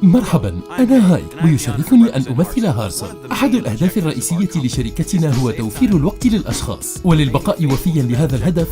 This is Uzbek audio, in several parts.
مرحبا، أنا هايك، ويشرفني أن أمثل هارسل. أحد الأهداف الرئيسية لشركتنا هو توفير الوقت للأشخاص، وللبقاء وفيا لهذا الهدف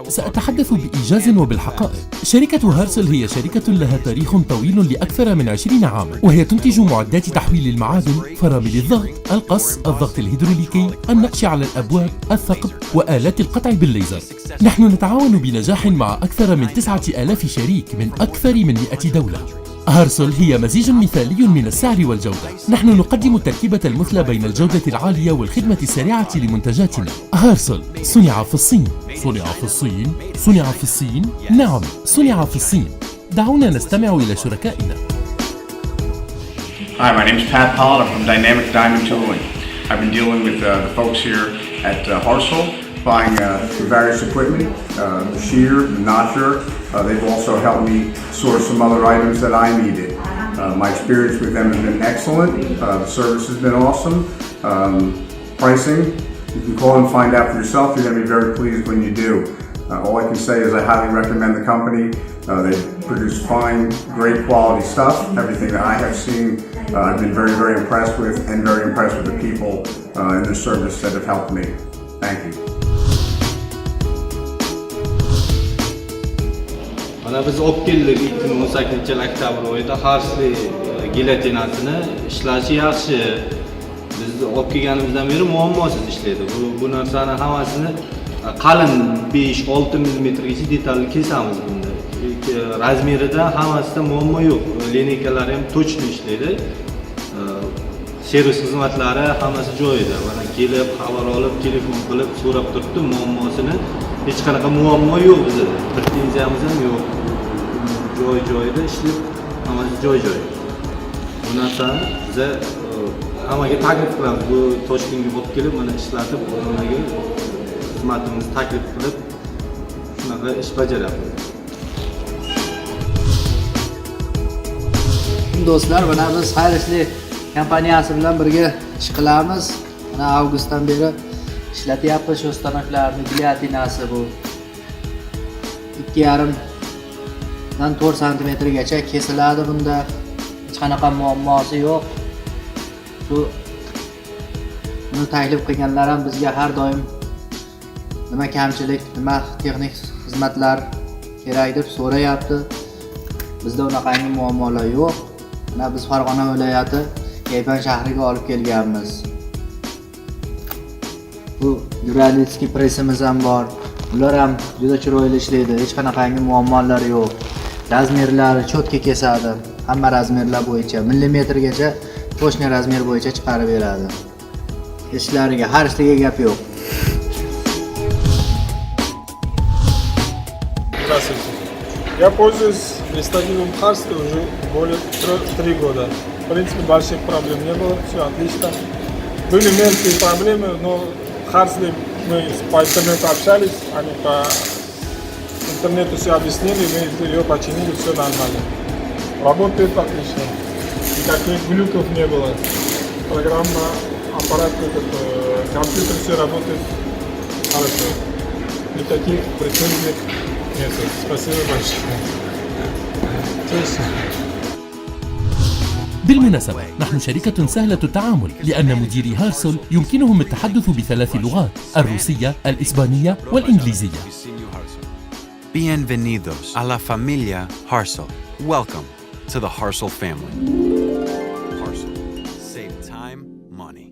سأتحدث بإيجاز وبالحقائق. شركة هارسل هي شركة لها تاريخ طويل لأكثر من 20 عاما، وهي تنتج معدات تحويل المعادن، فرامل الضغط، القص، الضغط الهيدروليكي، النقش على الأبواب، الثقب، وآلات القطع بالليزر. نحن نتعاون بنجاح مع أكثر من 9000 شريك من أكثر من 100 دولة. هارسل هي مزيج مثالي من السعر والجودة. نحن نقدم التركيبة المثلى بين الجودة العالية والخدمة السريعة لمنتجاتنا. هارسل صنع في الصين. صنع في الصين؟ صنع في الصين؟ نعم، صنع في الصين. دعونا نستمع إلى شركائنا. Hi, my name is Pat Pollitt. I'm from Dynamic Diamond Tooling. I've been dealing with the folks here at Harsle, buying various equipment, the shear, the notcher. They've also helped me source some other items that I needed. My experience with them has been excellent. The service has been awesome. Pricing, you can call and find out for yourself. You're going to be very pleased when you do. All I can say is I highly recommend the company. They produce fine, great quality stuff. Everything that I have seen, I've been very, very impressed with, and very impressed with the people in the service that have helped me. Thank you. Mana biz olib keldik 2018-yil oktyabr oyida Harsle gilyotinasini ishlashi yaxshi. Biz olib kelganimizdan beri muammosiz ishlaydi. Bu narsani hammasini qalin 5-6 mmgacha detalli kesamiz bunda. Razmerida hammasida muammo yo'q. Lineykalari ham точно ishlaydi. Servis xizmatlari hammasi joyida. Mana kelib, xabar olib, telefon qilib so'rab turibdi muammosini. Hech qanaqa muammo yo'q bizda. Pretenziyamiz ham yo'q. Joy-joyida ishlab, hammasi joy-joy. Bu narsani biz hammaga taklif qilamiz. Bu Toshkentga olib kelib, mana ishlatib, ularga xizmatimizni taklif qilib, shunaqa ish bajaramiz. Do'stlar, mana biz Harsle kompaniyasi bilan birga ish qilamiz. Mana avgustdan beri ishlatyapmiz shu stanoklarni. Gilyotinasi bu 2,5 dan 4 santimetrgacha kesiladi bunda. Hech qanaqa muammosi yo'q. Buni taklif qilganlar ham bizga har doim nima kamchilik, nima texnik xizmatlar kerak deb so'rayapti. Bizda unaqangi muammolar yo'q. Mana biz Farg'ona viloyati Kaypan shahriga olib kelganmiz. Bu gidravlik pressimiz ham bor. Ular ham juda chiroyli ishlaydi. Hech qanaqangi muammolar yo'q. Razmerlari cho'tka kesadi. Hamma razmerlar bo'yicha millimetrgacha точно razmer bo'yicha chiqarib beradi. Ishlariga Harslega gap yo'q. Здравствуйте. Я пользуюсь рестайлингом Harsle уже более 3 года. В принципе, больших проблем не было, все отлично. Были мелкие проблемы, но Harsle мы по интернету общались, они по интернету все объяснили, мы ее починили, все нормально. Работает отлично, никаких глюков не было. Программа, аппарат, компьютер все работает хорошо. Никаких претензий нет. Спасибо большое. بالمناسبة، نحن شركة سهلة التعامل، لأن مديري هارسل يمكنهم التحدث ب3 لغات: الروسية، الإسبانية، والإنجليزية. Bienvenidos a la familia Harsle. Welcome to the Harsle family. Harsle. Save time, money.